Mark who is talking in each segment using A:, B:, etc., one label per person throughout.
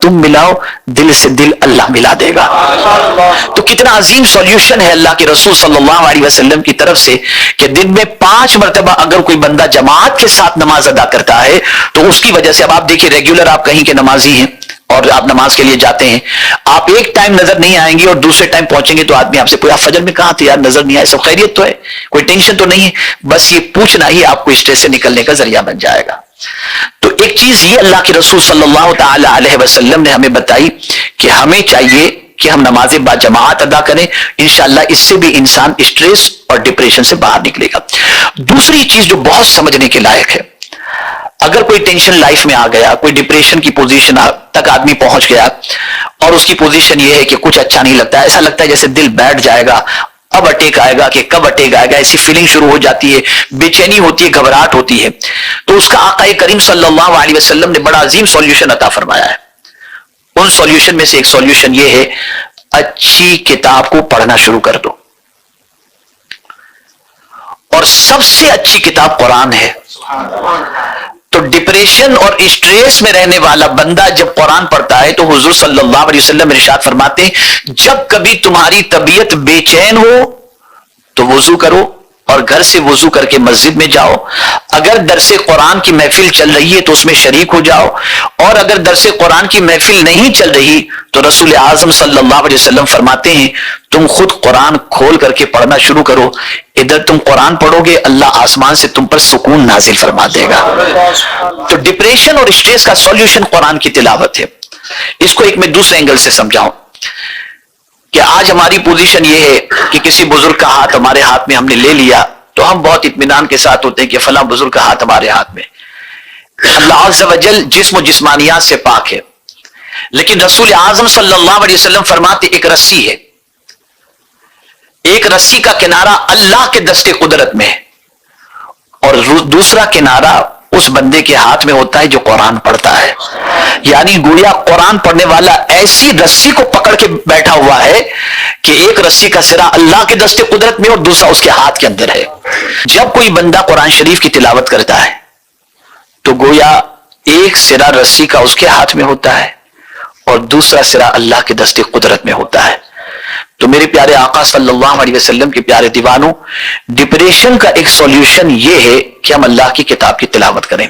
A: تم ملاؤ، دل سے دل اللہ ملا دے گا. تو کتنا عظیم سولوشن ہے اللہ کے رسول صلی اللہ علیہ وسلم کی طرف سے کہ دن میں 5 مرتبہ اگر کوئی بندہ جماعت کے ساتھ نماز ادا کرتا ہے تو اس کی وجہ سے، اب آپ دیکھیں ریگولر آپ کہیں کے نمازی ہیں اور آپ نماز کے لیے جاتے ہیں، آپ ایک ٹائم نظر نہیں آئیں گے اور دوسرے ٹائم پہنچیں گے تو آدمی آپ سے کوئی آپ فجر میں کہاں تھے یار، نظر نہیں آئے، سب خیریت تو ہے، کوئی ٹینشن تو نہیں ہے، بس یہ پوچھنا ہی آپ کو اسٹریس سے نکلنے کا ذریعہ بن جائے گا. تو ایک چیز یہ اللہ کے رسول صلی اللہ تعالی علیہ وسلم نے ہمیں بتائی کہ ہمیں چاہیے کہ ہم نماز با جماعت ادا کریں، انشاءاللہ اس سے بھی انسان اسٹریس اور ڈپریشن سے باہر نکلے گا. دوسری چیز جو بہت سمجھنے کے لائق ہے، اگر کوئی ٹینشن لائف میں آ گیا، کوئی ڈپریشن کی پوزیشن تک آدمی پہنچ گیا اور اس کی پوزیشن یہ ہے کہ کچھ اچھا نہیں لگتا ہے، ایسا لگتا ہے جیسے دل بیٹھ جائے گا، اب اٹیک آئے گا کہ کب اٹیک آئے گا، ایسی فیلنگ شروع ہو جاتی ہے، بے چینی ہوتی ہے، گھبراہٹ ہوتی ہے، تو اس کا آقا کریم صلی اللہ علیہ وسلم نے بڑا عظیم سولوشن عطا فرمایا ہے. ان سولوشن میں سے ایک سولوشن یہ ہے، اچھی کتاب کو پڑھنا شروع کر دو، اور سب سے اچھی کتاب قرآن ہے. تو ڈپریشن اور اسٹریس میں رہنے والا بندہ جب قرآن پڑھتا ہے تو حضور صلی اللہ علیہ وسلم ارشاد فرماتے ہیں، جب کبھی تمہاری طبیعت بے چین ہو تو وضو کرو اور گھر سے وضو کر کے مسجد میں جاؤ، اگر درس قرآن کی محفل چل رہی ہے تو اس میں شریک ہو جاؤ، اور اگر درس قرآن کی محفل نہیں چل رہی تو رسول اعظم صلی اللہ علیہ وسلم فرماتے ہیں تم خود قرآن کھول کر کے پڑھنا شروع کرو، ادھر تم قرآن پڑھو گے اللہ آسمان سے تم پر سکون نازل فرما دے گا. تو ڈپریشن اور اسٹریس کا سولوشن قرآن کی تلاوت ہے. اس کو ایک میں دوسرے اینگل سے سمجھاؤں کہ آج ہماری پوزیشن یہ ہے کہ کسی بزرگ کا ہاتھ ہمارے ہاتھ میں ہم نے لے لیا تو ہم بہت اطمینان کے ساتھ ہوتے ہیں کہ فلاں بزرگ کا ہاتھ ہمارے ہاتھ میں. اللہ عز و جل جسم و جسمانیات سے پاک ہے، لیکن رسول اعظم صلی اللہ علیہ وسلم فرماتے ایک رسی ہے، ایک رسی کا کنارہ اللہ کے دست قدرت میں ہے اور دوسرا کنارہ اس بندے کے ہاتھ میں ہوتا ہے جو قرآن پڑھتا ہے. یعنی گویا قرآن پڑھنے والا ایسی رسی کو پکڑ کے بیٹھا ہوا ہے کہ ایک رسی کا سرا اللہ کے دست قدرت میں اور دوسرا اس کے ہاتھ کے اندر ہے. جب کوئی بندہ قرآن شریف کی تلاوت کرتا ہے تو گویا ایک سرا رسی کا اس کے ہاتھ میں ہوتا ہے اور دوسرا سرا اللہ کے دست قدرت میں ہوتا ہے. تو میرے پیارے آقا صلی اللہ علیہ وسلم کے پیارے دیوانوں، ڈپریشن کا ایک سولوشن یہ ہے کہ ہم اللہ کی کتاب کی تلاوت کریں.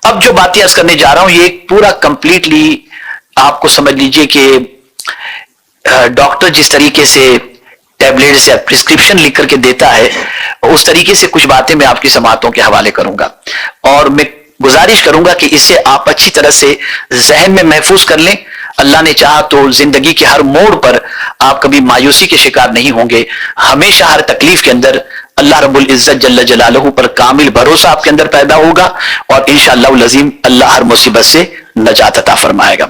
A: اب جو باتیں عرض کرنے جا رہا ہوں یہ پورا کمپلیٹلی آپ کو سمجھ لیجئے کہ ڈاکٹر جس طریقے سے ٹیبلٹس یا پرسکرپشن لکھ کر کے دیتا ہے اس طریقے سے کچھ باتیں میں آپ کی سماعتوں کے حوالے کروں گا، اور میں گزارش کروں گا کہ اسے آپ اچھی طرح سے ذہن میں محفوظ کر لیں. اللہ نے چاہا تو زندگی کے ہر موڑ پر آپ کبھی مایوسی کے شکار نہیں ہوں گے، ہمیشہ ہر تکلیف کے اندر اللہ رب العزت جل جلالہ پر کامل بھروسہ آپ کے اندر پیدا ہوگا اور انشاءاللہ العظیم اللہ ہر مصیبت سے نجات عطا فرمائے گا.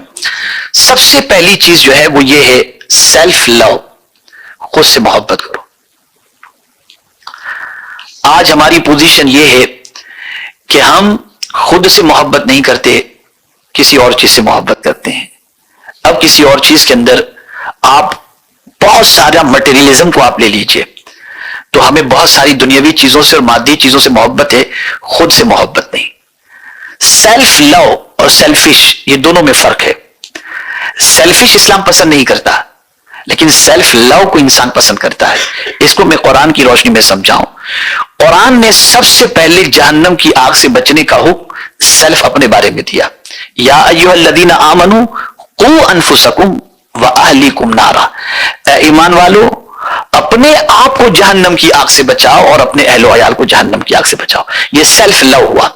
A: سب سے پہلی چیز جو ہے وہ یہ ہے سیلف لو، خود سے محبت کرو. آج ہماری پوزیشن یہ ہے کہ ہم خود سے محبت نہیں کرتے، کسی اور چیز سے محبت کرتے ہیں. اب کسی اور چیز کے اندر آپ بہت سارا مٹیریلزم کو آپ لے لیجئے تو ہمیں بہت ساری دنیاوی چیزوں سے اور مادی چیزوں سے محبت ہے، خود سے محبت نہیں. سیلف لو اور سیلفش یہ دونوں میں فرق ہے. سیلفش اسلام پسند نہیں کرتا لیکن سیلف لو کو انسان پسند کرتا ہے. اس کو میں قرآن کی روشنی میں سمجھاؤں. قرآن نے سب سے پہلے جہنم کی آگ سے بچنے کا حکم سیلف اپنے بارے میں دیا. یا ایھا الذین آمنوا قوا انفسکم واہلیکم نارا، اے ایمان والو اپنے آپ کو جہنم کی آگ سے بچاؤ اور اپنے اہل و عیال کو جہنم کی آگ سے بچاؤ. یہ سیلف لو ہوا.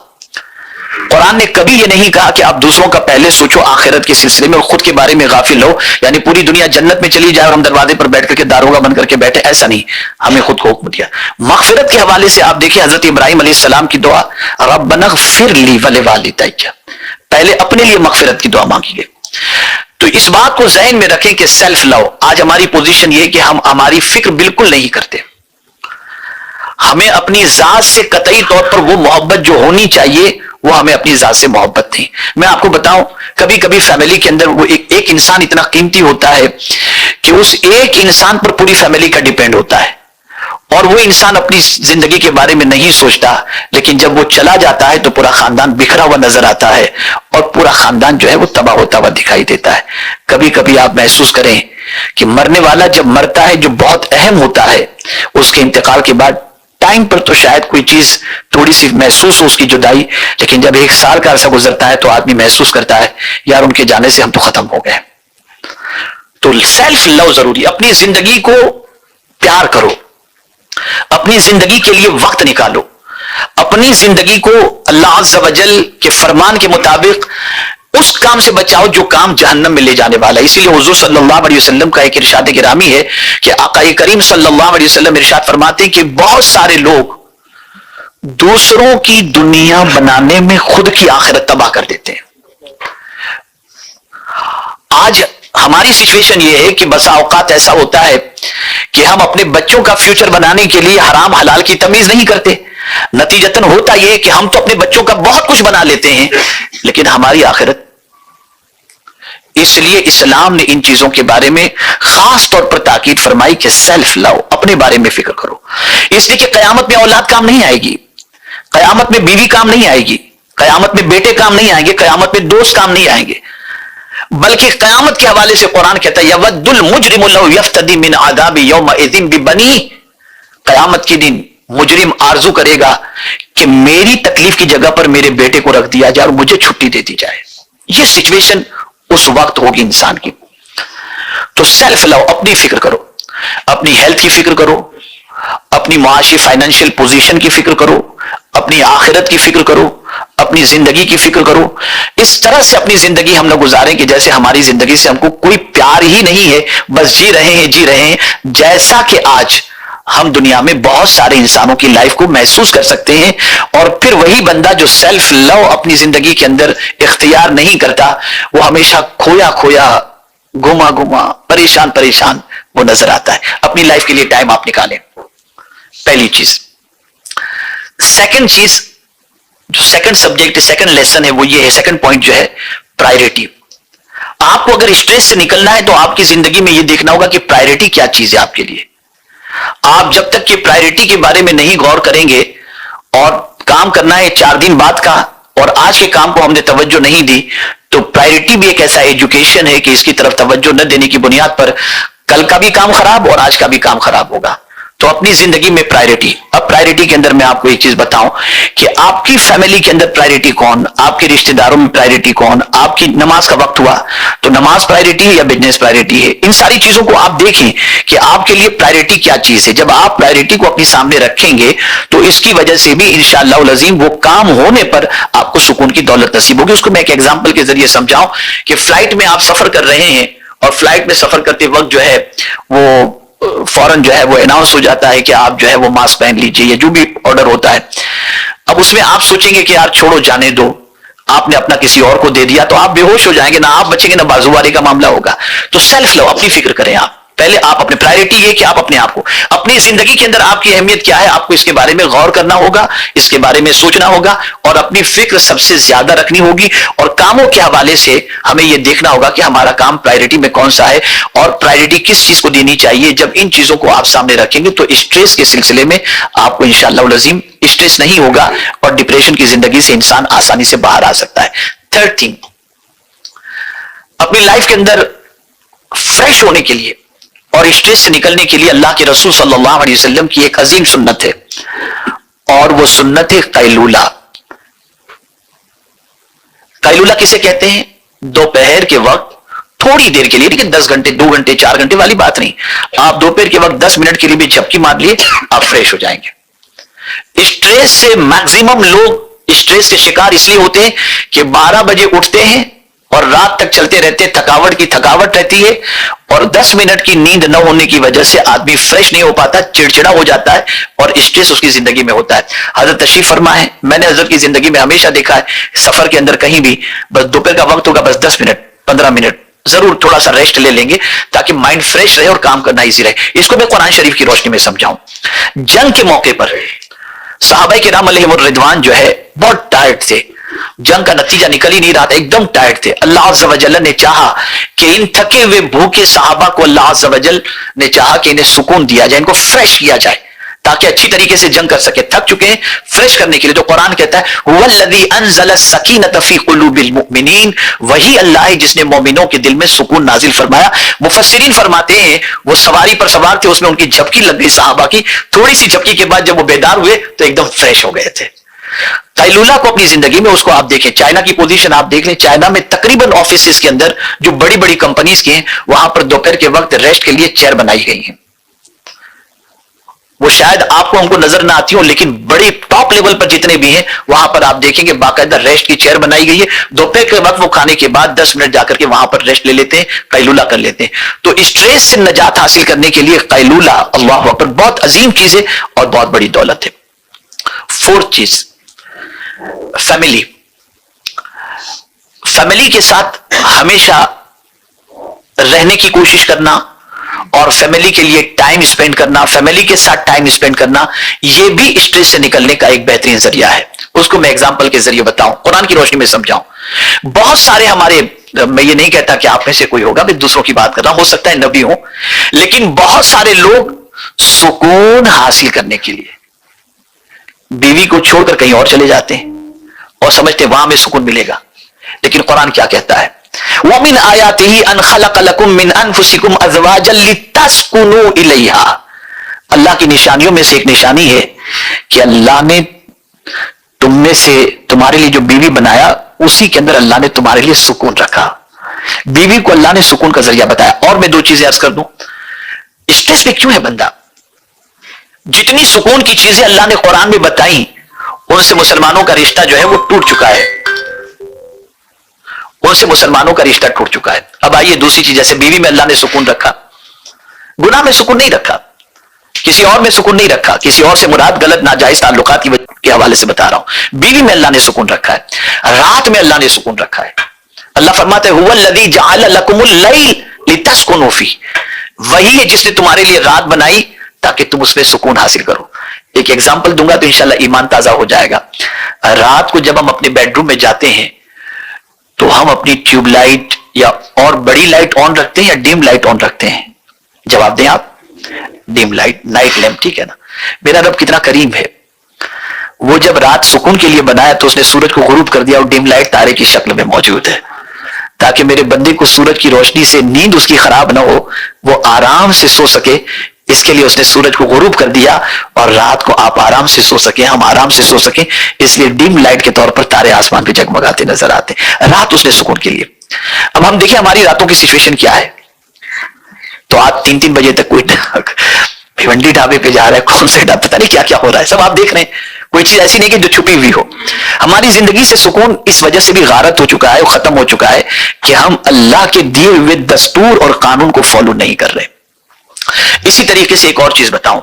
A: قرآن نے کبھی یہ نہیں کہا کہ آپ دوسروں کا پہلے سوچو آخرت کے سلسلے میں اور خود کے بارے میں غافل ہو، یعنی پوری دنیا جنت میں چلی جائے اور ہم دروازے پر بیٹھ کر کے داروغہ بن کر کے بیٹھے، ایسا نہیں. ہمیں خود کو حکم دیا. مغفرت کے حوالے سے آپ دیکھیں حضرت ابراہیم علیہ السلام کی دعا ربنا اغفر لی ولوالدی، پہلے اپنے لیے مغفرت کی دعا مانگی گئی. تو اس بات کو ذہن میں رکھیں کہ سیلف لو. آج ہماری پوزیشن یہ کہ ہماری فکر بالکل نہیں کرتے. ہمیں اپنی ذات سے قطعی طور پر وہ محبت جو ہونی چاہیے وہ ہمیں اپنی ذات سے محبت نہیں. میں آپ کو بتاؤں کبھی کبھی فیملی کے اندر وہ ایک انسان اتنا قیمتی ہوتا ہے کہ اس ایک انسان پر پوری فیملی کا ڈیپینڈ ہوتا ہے. اور وہ انسان اپنی زندگی کے بارے میں نہیں سوچتا، لیکن جب وہ چلا جاتا ہے تو پورا خاندان بکھرا ہوا نظر آتا ہے اور پورا خاندان جو ہے وہ تباہ ہوتا ہوا دکھائی دیتا ہے۔ کبھی کبھی آپ محسوس کریں کہ مرنے والا جب مرتا ہے جو بہت اہم ہوتا ہے، اس کے انتقال کے بعد ٹائم پر تو شاید کوئی چیز تھوڑی سی محسوس ہو اس کی جدائی، لیکن جب 1 سال کا عرصہ گزرتا ہے تو آدمی محسوس کرتا ہے یار ان کے جانے سے ہم تو ختم ہو گئے۔ تو سیلف لو ضروری، اپنی زندگی کو پیار کرو، اپنی زندگی کے لیے وقت نکالو، اپنی زندگی کو اللہ عز و جل کے فرمان کے مطابق اس کام سے بچاؤ جو کام جہنم میں لے جانے والا ہے۔ اسی لیے حضور صلی اللہ علیہ وسلم کا ایک ارشاد گرامی ہے کہ آقا کریم صلی اللہ علیہ وسلم ارشاد فرماتے ہیں کہ بہت سارے لوگ دوسروں کی دنیا بنانے میں خود کی آخرت تباہ کر دیتے ہیں۔ آج ہماری سچویشن یہ ہے کہ بسا اوقات ایسا ہوتا ہے کہ ہم اپنے بچوں کا فیوچر بنانے کے لیے حرام حلال کی تمیز نہیں کرتے، نتیجتاً ہوتا یہ کہ ہم تو اپنے بچوں کا بہت کچھ بنا لیتے ہیں لیکن ہماری آخرت۔ اس لیے اسلام نے ان چیزوں کے بارے میں خاص طور پر تاکید فرمائی کہ سیلف لو، اپنے بارے میں فکر کرو، اس لیے کہ قیامت میں اولاد کام نہیں آئے گی، قیامت میں بیوی کام نہیں آئے گی، قیامت میں بیٹے کام نہیں آئیں گے، قیامت میں دوست کام نہیں آئیں گے، بلکہ قیامت کے حوالے سے قرآن کہتا ہے یود المجرم لو یفتدی من عذاب یومئذ ببنی، قیامت کے دن مجرم آرزو کرے گا کہ میری تکلیف کی جگہ پر میرے بیٹے کو رکھ دیا جائے اور مجھے چھٹی دے دی جائے۔ یہ سچویشن اس وقت ہوگی انسان کی۔ تو سیلف لو، اپنی فکر کرو، اپنی ہیلتھ کی فکر کرو، اپنی معاشی فائنینشیل پوزیشن کی فکر کرو، اپنی آخرت کی فکر کرو، اپنی زندگی کی فکر کرو۔ اس طرح سے اپنی زندگی ہم لوگ گزاریں کہ جیسے ہماری زندگی سے ہم کو کوئی پیار ہی نہیں ہے، بس جی رہے ہیں، جیسا کہ آج ہم دنیا میں بہت سارے انسانوں کی لائف کو محسوس کر سکتے ہیں۔ اور پھر وہی بندہ جو سیلف لو اپنی زندگی کے اندر اختیار نہیں کرتا، وہ ہمیشہ کھویا کھویا، گما پریشان وہ نظر آتا ہے۔ اپنی لائف کے لیے ٹائم آپ نکالیں، پہلی چیز۔ سیکنڈ چیز، جو سیکنڈ سبجیکٹ، سیکنڈ لیسن ہے وہ یہ ہے، سیکنڈ پوائنٹ جو ہے پرائیورٹی۔ آپ کو اگر اسٹریس سے نکلنا ہے تو آپ کی زندگی میں یہ دیکھنا ہوگا کہ پرائیورٹی کیا چیز ہے آپ کے لیے۔ آپ جب تک کہ پرائیورٹی کے بارے میں نہیں غور کریں گے، اور کام کرنا ہے 4 دن بعد کا اور آج کے کام کو ہم نے توجہ نہیں دی، تو پرائیورٹی بھی ایک ایسا ایجوکیشن ہے کہ اس کی طرف توجہ نہ دینے کی بنیاد پر کل کا بھی کام خراب اور آج کا بھی کام خراب ہوگا۔ تو اپنی زندگی میں پرائیورٹی۔ اب پرائیورٹی کے اندر میں آپ کو ایک چیز بتاؤں کہ آپ کی فیملی کے اندر پرائیورٹی کون، آپ کے رشتہ داروں میں پرائیورٹی کون، آپ کی نماز کا وقت ہوا تو نماز پرائیورٹی ہے یا بزنس پرائیورٹی ہے، ان ساری چیزوں کو آپ دیکھیں کہ آپ کے لیے پرائیورٹی کیا چیز ہے۔ جب آپ پرائیورٹی کو اپنے سامنے رکھیں گے تو اس کی وجہ سے بھی انشاءاللہ العظیم وہ کام ہونے پر آپ کو سکون کی دولت نصیب ہوگی۔ اس کو میں ایک ایگزامپل کے ذریعے سمجھاؤں کہ فلائٹ میں آپ سفر کر رہے ہیں اور فلائٹ میں سفر کرتے وقت جو ہے وہ فوراً جو ہے وہ اناؤنس ہو جاتا ہے کہ آپ جو ہے وہ ماسک پہن لیجئے یا جو بھی آرڈر ہوتا ہے۔ اب اس میں آپ سوچیں گے کہ یار چھوڑو جانے دو، آپ نے اپنا کسی اور کو دے دیا تو آپ بے ہوش ہو جائیں گے، نہ آپ بچیں گے نہ بازو والے کا معاملہ ہوگا۔ تو سیلف لو، اپنی فکر کریں آپ پہلے، آپ اپنے پرائیورٹی یہ کہ آپ اپنے آپ کو، اپنی زندگی کے اندر آپ کی اہمیت کیا ہے آپ کو اس کے بارے میں غور کرنا ہوگا، اس کے بارے میں سوچنا ہوگا اور اپنی فکر سب سے زیادہ رکھنی ہوگی۔ اور کاموں کے حوالے سے ہمیں یہ دیکھنا ہوگا کہ ہمارا کام پرائیورٹی میں کون سا ہے اور پرائیورٹی کس چیز کو دینی چاہیے۔ جب ان چیزوں کو آپ سامنے رکھیں گے تو اسٹریس کے سلسلے میں آپ کو انشاءاللہ العظیم اسٹریس نہیں ہوگا اور ڈپریشن کی زندگی سے انسان آسانی سے باہر آ سکتا ہے۔ تھرڈ تھنگ، اپنی لائف کے اندر فریش ہونے کے لیے اور اسٹریس سے نکلنے کے لیے اللہ کے رسول صلی اللہ علیہ وسلم کی ایک عظیم سنت ہے اور وہ سنت ہے قیلولہ۔ قیلولہ کسے کہتے ہیں؟ دوپہر کے وقت تھوڑی دیر کے لیے، لیکن 10 گھنٹے 2 گھنٹے 4 گھنٹے والی بات نہیں، آپ دوپہر کے وقت 10 منٹ کے لیے بھی جھپکی مار لیے، آپ فریش ہو جائیں گے۔ اسٹریس سے میکزیمم لوگ اسٹریس کے شکار اس لیے ہوتے ہیں کہ 12 بجے اٹھتے ہیں اور رات تک چلتے رہتے، تھکاوٹ کی تھکاوٹ رہتی ہے اور 10 منٹ کی نیند نہ ہونے کی وجہ سے آدمی فریش نہیں ہو پاتا، چڑچڑا ہو جاتا ہے اور اسٹریس اس کی زندگی میں ہوتا ہے۔ حضرت تشریف فرما ہے، میں نے حضرت کی زندگی میں ہمیشہ دیکھا ہے سفر کے اندر کہیں بھی بس دوپہر کا وقت ہوگا، بس 10 منٹ 15 منٹ ضرور تھوڑا سا ریسٹ لے لیں گے تاکہ مائنڈ فریش رہے اور کام کرنا ایزی رہے۔ اس کو میں قرآن شریف کی روشنی میں سمجھاؤں۔ جنگ کے موقع پر صحابہ کرام علیہم الرضوان جو ہے بہت ٹائرڈ تھے، جنگ کا نتیجہ نکل ہی نہیں رہا تھا، ایک دم ٹائرڈ تھے۔ اللہ عز و جل نے چاہا کہ ان تھکے ہوئے بھوکے صحابہ کو اللہ عز و جل نے چاہا کہ انہیں سکون دیا جائے، ان کو فریش کیا جائے تاکہ اچھی طریقے سے جنگ کر سکے. تھک چکے ہیں, فریش کرنے کے لیے. تو قرآن کہتا ہے والذی انزل السکینۃ فی قلوب المؤمنین, وہی اللہ ہے جس نے مومنوں کے دل میں سکون نازل فرمایا. مفسرین فرماتے ہیں وہ سواری پر سوار تھے, اس میں ان کی جھپکی لگ گئی صحابہ کی, تھوڑی سی جھپکی کے بعد جب وہ بیدار ہوئے تو ایک دم فریش ہو گئے تھے. قیلولہ کو اپنی زندگی میں اس کو آپ دیکھیں, چائنا کی پوزیشن آپ دیکھ لیں, چائنا میں تقریباً آفیسز کے اندر جو بڑی بڑی کمپنیز کے ہیں وہاں پر دوپہر کے وقت ریسٹ کے لیے چیئر بنائی گئی ہیں. وہ شاید آپ کو ہم کو نظر نہ آتی ہوں, لیکن بڑے ٹاپ لیول پر جتنے بھی ہیں وہاں پر آپ دیکھیں گے باقاعدہ ریسٹ کی چیئر بنائی گئی ہے. دوپہر کے وقت وہ کھانے کے بعد 10 منٹ جا کر کے وہاں پر ریسٹ لے لیتے ہیں, قیلولہ کر لیتے ہیں. تو اسٹریس سے نجات حاصل کرنے کے لیے قیلولہ اللہ اکبر بہت عظیم چیز ہے اور بہت بڑی دولت ہے. 4th چیز, فیملی. فیملی کے ساتھ ہمیشہ رہنے کی کوشش کرنا اور فیملی کے لیے ٹائم اسپینڈ کرنا, فیملی کے ساتھ ٹائم اسپینڈ کرنا, یہ بھی اسٹریس سے نکلنے کا ایک بہترین ذریعہ ہے. اس کو میں ایگزامپل کے ذریعے بتاؤں, قرآن کی روشنی میں سمجھاؤں. بہت سارے ہمارے, میں یہ نہیں کہتا کہ آپ میں سے کوئی ہوگا, میں دوسروں کی بات کر رہا ہوں, ہو سکتا ہے نبی ہوں, لیکن بہت سارے لوگ سکون حاصل کرنے کے لیے بیوی کو چھوڑ کر کہیں اور چلے جاتے ہیں اور سمجھتے ہیں وہاں میں سکون ملے گا. لیکن قرآن کیا کہتا ہے, وَمِنْ آيَاتِهِ أَنْ خَلَقَ لَكُم مِّنْ أَنفُسِكُمْ أَزْوَاجًا لِتَسْكُنُوا إِلَيْهَا. اللہ کی نشانیوں میں سے ایک نشانی ہے کہ اللہ نے تم میں سے تمہارے لیے جو بیوی بنایا اسی کے اندر اللہ نے تمہارے لیے سکون رکھا. بیوی کو اللہ نے سکون کا ذریعہ بتایا. اور میں 2 چیزیں عرض کر دوں, اسٹریس میں کیوں ہے بندہ؟ جتنی سکون کی چیزیں اللہ نے قرآن میں بتائیں ان سے مسلمانوں کا رشتہ جو ہے وہ ٹوٹ چکا ہے, ان سے مسلمانوں کا رشتہ ٹوٹ چکا ہے. اب آئیے دوسری چیز, جیسے بیوی میں اللہ نے سکون رکھا, گناہ میں سکون نہیں رکھا, کسی اور میں سکون نہیں رکھا. کسی اور سے مراد غلط ناجائز تعلقات کی وجہ کے حوالے سے بتا رہا ہوں. بیوی میں اللہ نے سکون رکھا ہے, رات میں اللہ نے سکون رکھا ہے. اللہ فرماتے ہیں هو الذی جعل لکم اللیل لتسکنوا فیہ, وہی ہے جس نے تمہارے لیے رات بنائی تاکہ تم اس میں سکون حاصل کرو. ایک ایگزامپل دوں گا تو انشاءاللہ ایمان تازہ ہو جائے گا. رات کو جب ہم اپنے بیڈ روم میں جاتے ہیں تو ہم اپنی ٹیوب لائٹ یا اور بڑی لائٹ آن رکھتے ہیں یا ڈیم لائٹ آن رکھتے ہیں؟ جواب دیں آپ. ڈیم لائٹ, نائٹ لیمپ, ٹھیک ہے نا. میرا رب کتنا کریم ہے, وہ جب رات سکون کے لیے بنایا تو اس نے سورج کو غروب کر دیا اور ڈیم لائٹ تارے کی شکل میں موجود ہے تاکہ میرے بندے کو سورج کی روشنی سے نیند اس کی خراب نہ ہو, وہ آرام سے سو سکے. اس کے لیے اس نے سورج کو غروب کر دیا اور رات کو آپ آرام سے سو سکیں, ہم آرام سے سو سکیں. اس لیے ڈیم لائٹ کے طور پر تارے آسمان پہ جگمگاتے نظر آتے. رات اس نے سکون کے لیے. اب ہم دیکھیں ہماری راتوں کی سچویشن کیا ہے. تو آپ 3 بجے تک کوئی بھیونڈی ڈھابے پہ جا رہا ہے, کون سے ڈھابے, پتہ نہیں کیا کیا ہو رہا ہے, سب آپ دیکھ رہے ہیں. کوئی چیز ایسی نہیں کہ جو چھپی ہوئی ہو. ہماری زندگی سے سکون اس وجہ سے بھی غارت ہو چکا ہے, ختم ہو چکا ہے کہ ہم اللہ کے دیے ہوئے دستور اور قانون کو فالو نہیں کر رہے. اسی طریقے سے ایک اور چیز بتاؤں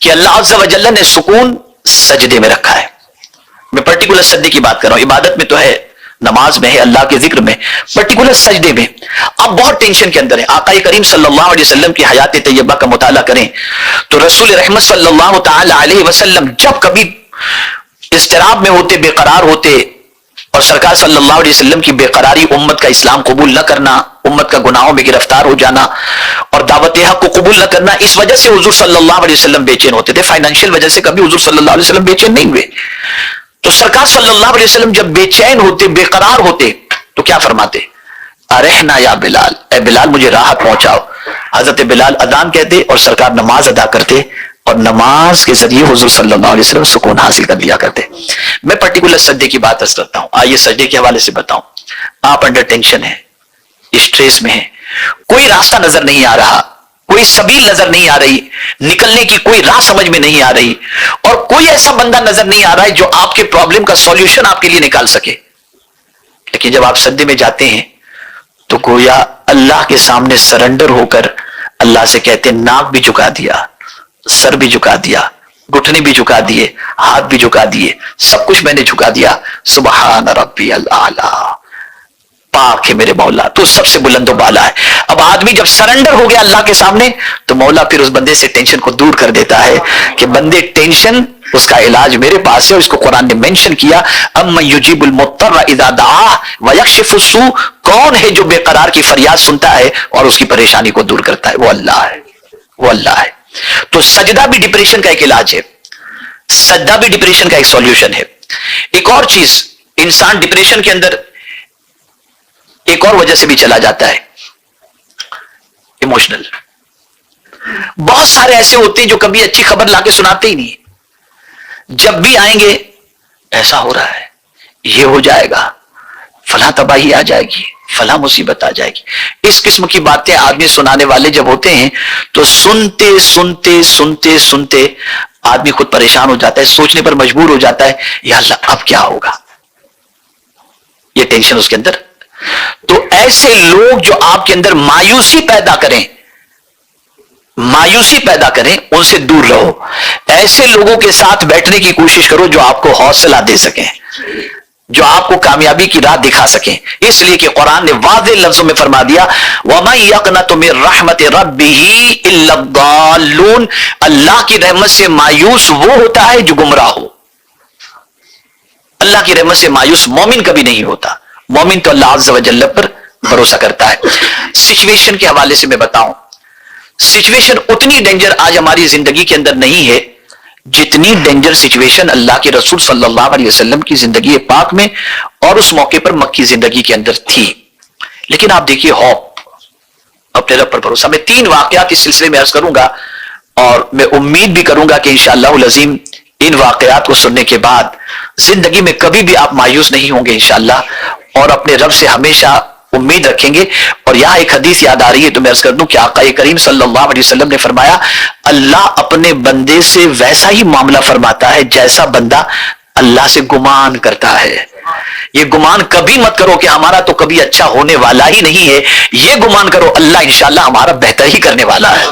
A: کہ اللہ عز و جل نے سکون سجدے میں رکھا ہے. میں پرٹیکولر سجدے کی بات کر رہا ہوں, عبادت میں تو ہے, نماز میں ہے, اللہ کے ذکر میں, پرٹیکولر سجدے میں. آپ بہت ٹینشن کے اندر ہیں. آقا کریم صلی اللہ علیہ وسلم کی حیات طیبہ کا مطالعہ کریں تو رسول رحمت صلی اللہ تعالی علیہ وسلم جب کبھی اضطراب میں ہوتے, بے قرار ہوتے, اور سرکار صلی اللہ علیہ وسلم کی بے قراری, امت کا اسلام قبول نہ کرنا, امت کا گناہوں میں گرفتار ہو جانا اور دعوت حق کو قبول نہ کرنا, اس وجہ سے حضور صلی اللہ علیہ وسلم بے چین ہوتے تھے. فائنینشیل وجہ سے کبھی حضور صلی اللہ علیہ وسلم بے چین نہیں ہوئے. تو سرکار صلی اللہ علیہ وسلم جب بے چین ہوتے, بے قرار ہوتے تو کیا فرماتے؟ ارحنا یا بلال, اے بلال مجھے راحت پہنچاؤ. حضرت بلال اذان کہتے اور سرکار نماز ادا کرتے اور نماز کے ذریعے حضور صلی اللہ علیہ وسلم سکون حاصل کر لیا کرتے. میں پرٹیکولر سجدے کی بات کرتا ہوں. آئیے سجدے کے حوالے سے بتاؤں. آپ انڈر ٹینشن ہیں, اسٹریس میں ہیں, کوئی راستہ نظر نہیں آ رہا, کوئی سبیل نظر نہیں آ رہی, نکلنے کی کوئی راہ سمجھ میں نہیں آ رہی, اور کوئی ایسا بندہ نظر نہیں آ رہا ہے جو آپ کے پرابلم کا سولوشن آپ کے لیے نکال سکے. لیکن جب آپ سجدے میں جاتے ہیں تو گویا اللہ کے سامنے سرنڈر ہو کر اللہ سے کہتے ہیں, ناک بھی جھکا دیا, سر بھی جھکا دیا, گھٹنے بھی جھکا دیے, ہاتھ بھی جھکا دیے, سب کچھ میں نے جھکا دیا. سبحان ربی الاعلی, پاک ہے میرے مولا, تو سب سے بلند و بالا ہے. اب آدمی جب سرنڈر ہو گیا اللہ کے سامنے تو مولا پھر اس بندے سے ٹینشن کو دور کر دیتا ہے کہ بندے ٹینشن, اس کا علاج میرے پاس ہے. اور اس کو قرآن نے مینشن کیا, امن یجیب المضطر اذا دعاہ ویکشف السوء, کون ہے جو بے قرار کی فریاد سنتا ہے اور اس کی پریشانی کو دور کرتا ہے؟ وہ اللہ ہے, وہ اللہ ہے. تو سجدہ بھی ڈپریشن کا ایک علاج ہے، سجدہ بھی ڈپریشن کا ایک سولوشن ہے۔ ایک اور چیز، انسان ڈپریشن کے اندر ایک اور وجہ سے بھی چلا جاتا ہے، ایموشنل۔ بہت سارے ایسے ہوتے ہیں جو کبھی اچھی خبر لا کے سناتے ہی نہیں، جب بھی آئیں گے ایسا ہو رہا ہے، یہ ہو جائے گا، فلاں تباہی آ جائے گی، فلاں مصیبت آ جائے گی۔ اس قسم کی باتیں آدمی سنانے والے جب ہوتے ہیں تو سنتے سنتے سنتے سنتے آدمی خود پریشان ہو جاتا ہے، سوچنے پر مجبور ہو جاتا ہے، یا اللہ اب کیا ہوگا، یہ ٹینشن اس کے اندر۔ تو ایسے لوگ جو آپ کے اندر مایوسی پیدا کریں، مایوسی پیدا کریں، ان سے دور رہو۔ ایسے لوگوں کے ساتھ بیٹھنے کی کوشش کرو جو آپ کو حوصلہ دے سکیں، جو آپ کو کامیابی کی راہ دکھا سکیں۔ اس لیے کہ قرآن نے واضح لفظوں میں فرما دیا، وَمَن يَقْنَطُ مِن رَحْمَتِ رَبِّهِ إِلَّا الضَّالُّونَ، اللہ کی رحمت سے مایوس وہ ہوتا ہے جو گمراہ ہو۔ اللہ کی رحمت سے مایوس مومن کبھی نہیں ہوتا، مومن تو اللہ عز و جل پر بھروسہ کرتا ہے۔ سچویشن کے حوالے سے میں بتاؤں، سچویشن اتنی ڈینجر آج ہماری زندگی کے اندر نہیں ہے جتنی ڈینجر سچویشن اللہ کے رسول صلی اللہ علیہ وسلم کی زندگی پاک میں اور اس موقع پر مکی زندگی کے اندر تھی۔ لیکن آپ دیکھیے ہوپ، اپنے رب پر بھروسہ۔ میں 3 واقعات اس سلسلے میں عرض کروں گا اور میں امید بھی کروں گا کہ انشاءاللہ العظیم ان واقعات کو سننے کے بعد زندگی میں کبھی بھی آپ مایوس نہیں ہوں گے انشاءاللہ، اور اپنے رب سے ہمیشہ امید رکھیں گے۔ اور یہاں ایک حدیث یاد آ رہی ہے تو میں عرض کر دوں کہ آقا کریم صلی اللہ علیہ وسلم نے فرمایا، اللہ اپنے بندے سے ویسا ہی معاملہ فرماتا ہے جیسا بندہ اللہ سے گمان کرتا ہے۔ یہ گمان کبھی مت کرو کہ ہمارا تو کبھی اچھا ہونے والا ہی نہیں ہے، یہ گمان کرو اللہ انشاءاللہ ہمارا بہتر ہی کرنے والا ہے۔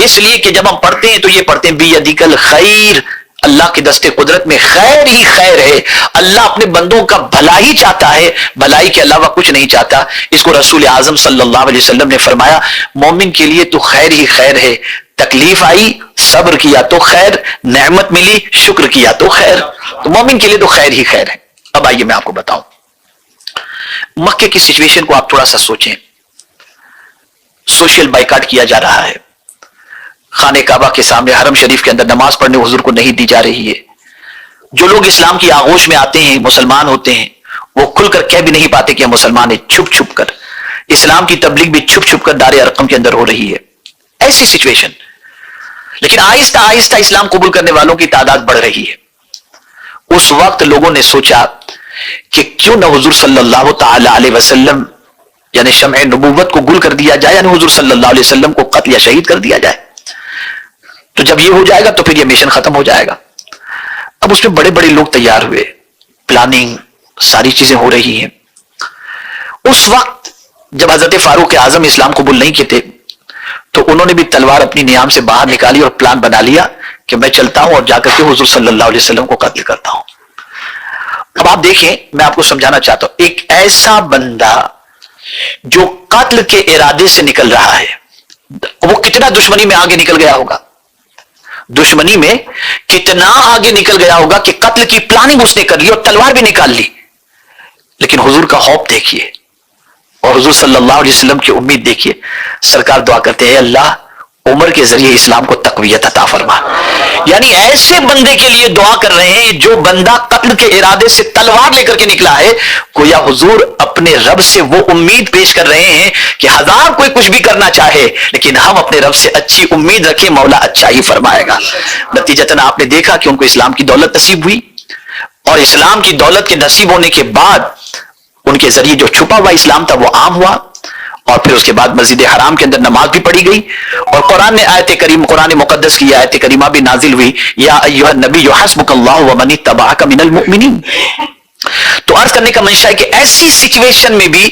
A: اس لیے کہ جب ہم پڑھتے ہیں تو یہ پڑھتے ہیں بیدک الخیر، اللہ کے دستے قدرت میں خیر ہی خیر ہے، اللہ اپنے بندوں کا بھلا ہی چاہتا ہے، بھلائی کے علاوہ کچھ نہیں چاہتا۔ اس کو رسول اعظم صلی اللہ علیہ وسلم نے فرمایا، مومن کے لیے تو خیر ہی خیر ہے، تکلیف آئی صبر کیا تو خیر، نعمت ملی شکر کیا تو خیر، تو مومن کے لیے تو خیر ہی خیر ہے۔ اب آئیے میں آپ کو بتاؤں، مکے کی سچویشن کو آپ تھوڑا سا سوچیں۔ سوشل بائیکاٹ کیا جا رہا ہے، خانہ کعبہ کے سامنے حرم شریف کے اندر نماز پڑھنے حضور کو نہیں دی جا رہی ہے۔ جو لوگ اسلام کی آغوش میں آتے ہیں، مسلمان ہوتے ہیں، وہ کھل کر کہہ بھی نہیں پاتے کہ ہم مسلمان ہیں، چھپ چھپ کر اسلام کی تبلیغ بھی چھپ چھپ کر دار ارقم کے اندر ہو رہی ہے۔ ایسی سچویشن، لیکن آہستہ آہستہ اسلام قبول کرنے والوں کی تعداد بڑھ رہی ہے۔ اس وقت لوگوں نے سوچا کہ کیوں نہ حضور صلی اللہ تعالی علیہ وسلم یعنی شمع نبوت کو گل کر دیا جائے، یعنی حضور صلی اللہ علیہ وسلم کو قتل یا شہید کر دیا جائے، تو جب یہ ہو جائے گا تو پھر یہ مشن ختم ہو جائے گا۔ اب اس میں بڑے بڑے لوگ تیار ہوئے، پلاننگ ساری چیزیں ہو رہی ہیں۔ اس وقت جب حضرت فاروق اعظم اسلام قبول نہیں کیے تھے تو انہوں نے بھی تلوار اپنی نیام سے باہر نکالی اور پلان بنا لیا کہ میں چلتا ہوں اور جا کر کے حضور صلی اللہ علیہ وسلم کو قتل کرتا ہوں۔ اب آپ دیکھیں، میں آپ کو سمجھانا چاہتا ہوں، ایک ایسا بندہ جو قتل کے ارادے سے نکل رہا ہے، وہ کتنا دشمنی میں آگے نکل گیا ہوگا، دشمنی میں کتنا آگے نکل گیا ہوگا کہ قتل کی پلاننگ اس نے کر لی اور تلوار بھی نکال لی۔ لیکن حضور کا خوف دیکھیے اور حضور صلی اللہ علیہ وسلم کی امید دیکھیے۔ سرکار دعا کرتے ہیں، اللہ عمر کے ذریعے اسلام کو تقویت عطا فرما۔ یعنی ایسے بندے کے لیے دعا کر رہے ہیں جو بندہ قتل کے ارادے سے تلوار لے کر کے نکلا ہے، گویا حضور اپنے رب سے وہ امید پیش کر رہے ہیں کہ ہزار کوئی کچھ بھی کرنا چاہے لیکن ہم اپنے رب سے اچھی امید رکھیں، مولا اچھا ہی فرمائے گا۔ نتیجتاً آپ نے دیکھا کہ ان کو اسلام کی دولت نصیب ہوئی، اور اسلام کی دولت کے نصیب ہونے کے بعد ان کے ذریعے جو چھپا ہوا اسلام تھا وہ عام ہوا، اور پھر اس کے بعد مسجد حرام کے اندر نماز بھی پڑھی گئی، اور قرآن نے قرآن مقدس کی آیت کریمہ بھی نازل ہوئی، یا ایھا النبی حسبک اللہ ومن اتبعک من المؤمنین۔ تو عرض کرنے کا منشا ہے کہ ایسی سچویشن میں بھی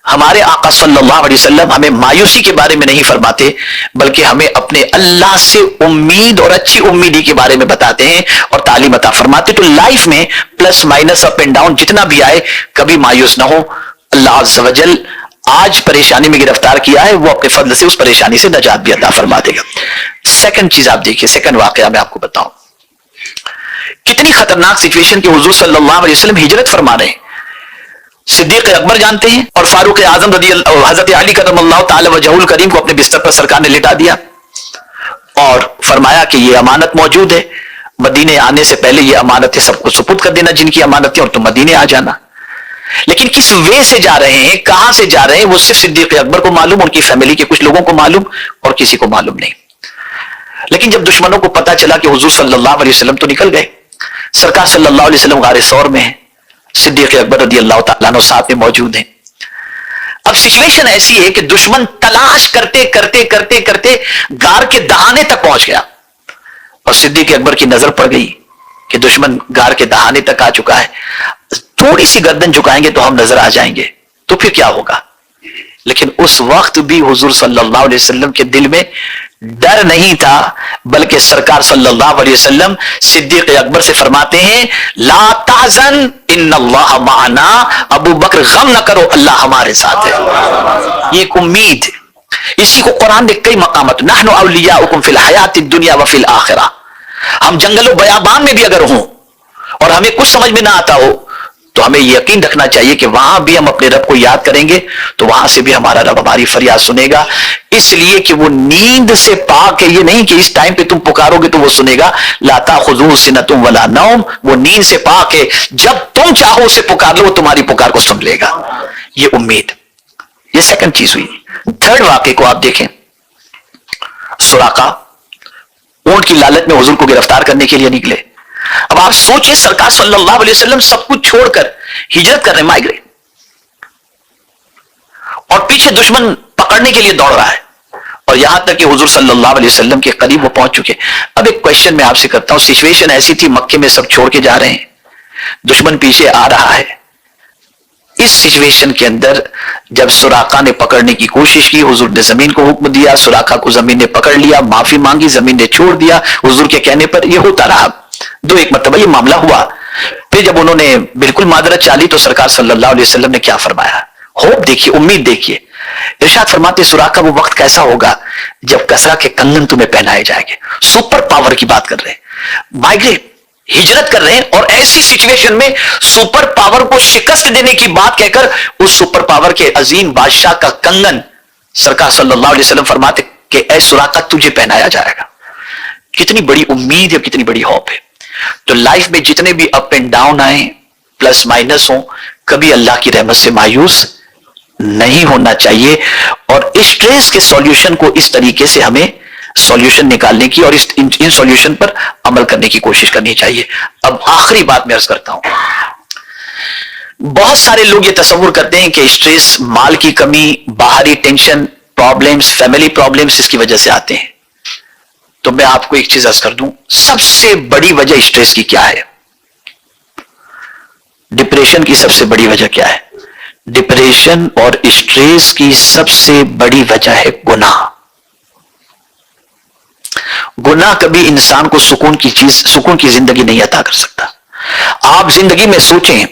A: ہمارے آقا صلی اللہ علیہ وسلم ہمیں مایوسی کے بارے میں نہیں فرماتے، بلکہ ہمیں اپنے اللہ سے امید اور اچھی امیدی کے بارے میں بتاتے ہیں اور تعلیم عطا فرماتے۔ تو لائف میں plus minus up and down جتنا بھی آئے کبھی مایوس نہ ہو۔ اللہ عز و جل آج پریشانی میں گرفتار کیا ہے، وہ اپنے فضل سے اس پریشانی سے نجات بھی عطا فرما دے گا۔ سیکنڈ چیز آپ دیکھیے، سیکنڈ واقعہ میں آپ کو بتاؤں، کتنی خطرناک سچویشن کہ حضور صلی اللہ علیہ وسلم ہجرت فرما رہے ہیں۔ صدیق اکبر جانتے ہیں، اور فاروق اعظم رضی اللہ، حضرت علی کرم اللہ تعالی وجہہ الکریم کو اپنے بستر پر سرکار نے لٹا دیا، اور فرمایا کہ یہ امانت موجود ہے، مدینے آنے سے پہلے یہ امانتیں سب کو سپرد کر دینا جن کی امانتیں، اور تم مدینے آ جانا۔ لیکن کس وے سے جا رہے ہیں، کہاں سے جا رہے ہیں، وہ صرف صدیق اکبر کو معلوم، ان کی فیملی کے کچھ لوگوں کو معلوم، اور کسی کو معلوم نہیں۔ لیکن جب دشمنوں کو پتا چلا کہ حضور صلی اللہ علیہ وسلم تو نکل گئے، سرکار صلی اللہ علیہ وسلم غار ثور میں ہیں، صدیق اکبر رضی اللہ تعالیٰ عنہ ساتھ میں موجود ہیں۔ اب سچویشن ایسی ہے کہ دشمن تلاش کرتے کرتے کرتے کرتے غار کے دہانے تک پہنچ گیا، اور صدیق اکبر کی نظر پڑ گئی کہ دشمن غار کے دہانے تک آ چکا ہے، تھوڑی سی گردن جھکائیں گے تو ہم نظر آ جائیں گے، تو پھر کیا ہوگا؟ لیکن اس وقت بھی حضور صلی اللہ علیہ وسلم کے دل میں ڈر نہیں تھا، بلکہ سرکار صلی اللہ علیہ وسلم صدیق اکبر سے فرماتے ہیں لا تحزن ان اللہ معنا، ابو بکر غم نہ کرو، اللہ ہمارے ساتھ ہے۔ یہ ایک امید ہے، اسی کو قرآن نے کئی مقامات، نحن اولیاؤکم فی الحیات الدنیا وفی الآخرہ، ہم جنگل و بیابان میں بھی اگر ہوں اور ہمیں کچھ سمجھ میں نہ آتا ہو تو ہمیں یقین رکھنا چاہیے کہ وہاں بھی ہم اپنے رب کو یاد کریں گے تو وہاں سے بھی ہمارا رب ہماری فریاد سنے گا، اس لیے کہ وہ نیند سے پاک ہے۔ یہ نہیں کہ اس ٹائم پہ تم پکارو گے تو وہ سنے گا، لا تاخذوہ سنۃ ولا نوم، وہ نیند سے پاک ہے، جب تم چاہو اسے پکار لو وہ تمہاری پکار کو سن لے گا۔ یہ امید، یہ سیکنڈ چیز ہوئی۔ تھرڈ واقعے کو آپ دیکھیں، سراقہ اونٹ کی لالچ میں حضور کو گرفتار کرنے کے لیے نکلے۔ اب آپ سوچیں سرکار صلی اللہ علیہ وسلم سب کچھ چھوڑ کر ہجرت کر رہے ہیں، مائگریٹ، اور پیچھے دشمن پکڑنے کے لیے دوڑ رہا ہے، اور یہاں تک کہ حضور صلی اللہ علیہ وسلم کے قریب وہ پہنچ چکے۔ اب ایک کوشچن میں آپ سے کرتا ہوں، سچویشن ایسی تھی مکے میں سب چھوڑ کے جا رہے ہیں، دشمن پیچھے آ رہا ہے، اس سچویشن کے اندر جب سراقہ نے پکڑنے کی کوشش کی، حضور نے زمین کو حکم دیا، سراقہ کو زمین نے پکڑ لیا، معافی مانگی، زمین نے چھوڑ دیا حضور کے کہنے پر، یہ ہوتا رہا دو ایک مرتبہ یہ معاملہ ہوا۔ پھر جب انہوں نے بالکل معذرت چالی تو سرکار صلی اللہ علیہ وسلم نے کیا فرمایا؟ ہوپ دیکھیے، امید دیکھیے، ارشاد فرماتے سراقہ وہ وقت کیسا ہوگا جب کسرا کے کنگن تمہیں پہنائے جائیں گے۔ سپر پاور کی بات کر رہے ہیں، مائگریٹ ہجرت کر رہے ہیں، اور ایسی سچویشن میں سپر پاور کو شکست دینے کی بات کہہ کر اس سپر پاور کے عظیم بادشاہ کا کنگن سرکار صلی اللہ علیہ وسلم فرماتے کہ اے سراقہ تجھے پہنایا جائے گا۔ کتنی بڑی امید ہے، کتنی بڑی ہوپ ہے۔ تو لائف میں جتنے بھی اپ اینڈ ڈاؤن آئیں، پلس مائنس ہوں، کبھی اللہ کی رحمت سے مایوس نہیں ہونا چاہیے، اور اسٹریس کے سولوشن کو اس طریقے سے ہمیں سولوشن نکالنے کی اور ان سولوشن پر عمل کرنے کی کوشش کرنی چاہیے۔ اب آخری بات میں عرض کرتا ہوں، بہت سارے لوگ یہ تصور کرتے ہیں کہ اسٹریس مال کی کمی، باہری ٹینشن، پرابلمز، فیملی پرابلمز اس کی وجہ سے آتے ہیں۔ تو میں آپ کو ایک چیز عرض کر دوں، سب سے بڑی وجہ اسٹریس کی کیا ہے؟ ڈپریشن کی سب سے بڑی وجہ کیا ہے؟ ڈپریشن اور اسٹریس کی سب سے بڑی وجہ ہے گناہ۔ گناہ کبھی انسان کو سکون کی زندگی نہیں عطا کر سکتا۔ آپ زندگی میں سوچیں،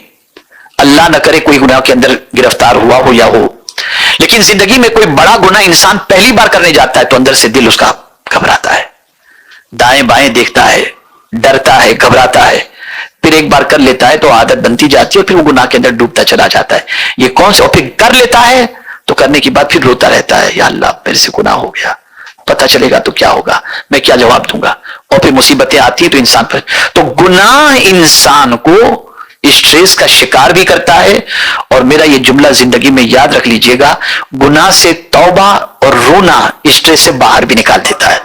A: اللہ نہ کرے کوئی گناہ کے اندر گرفتار ہوا ہو یا ہو، لیکن زندگی میں کوئی بڑا گناہ انسان پہلی بار کرنے جاتا ہے تو اندر سے دل اس کا گھبراتا ہے، دائیں بائیں دیکھتا ہے، ڈرتا ہے، گھبراتا ہے، پھر ایک بار کر لیتا ہے تو عادت بنتی جاتی ہے اور پھر وہ گناہ کے اندر ڈوبتا چلا جاتا ہے۔ یہ کون سا؟ اور پھر کر لیتا ہے تو کرنے کے بعد پھر روتا رہتا ہے، یا اللہ میرے سے گناہ ہو گیا، پتہ چلے گا تو کیا ہوگا، میں کیا جواب دوں گا، اور پھر مصیبتیں آتی ہیں تو انسان پر، تو گناہ انسان کو اسٹریس کا شکار بھی کرتا ہے۔ اور میرا یہ جملہ زندگی میں یاد رکھ لیجئے گا، گناہ سے توبہ اور رونا اسٹریس سے باہر بھی نکال دیتا ہے،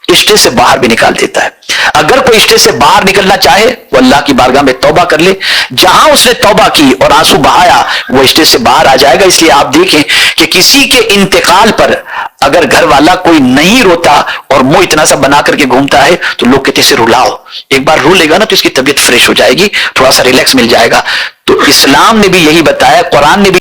A: اسٹریس سے باہر بھی نکال دیتا ہے۔ اگر کوئی اسٹریس سے باہر نکلنا چاہے وہ اللہ کی بارگاہ میں توبہ کر لے، جہاں اس نے توبہ کی اور آنسو بہایا وہ اسٹریس سے باہر آ جائے گا۔ اس لیے آپ دیکھیں کہ کسی کے انتقال پر اگر گھر والا کوئی نہیں روتا اور منہ اتنا سا بنا کر کے گھومتا ہے تو لوگ کہتے سے رلاؤ، ایک بار رو لے گا نا تو اس کی طبیعت فریش ہو جائے گی، تھوڑا سا ریلیکس مل جائے گا۔ تو اسلام نے بھی یہی بتایا، قرآن نے بھی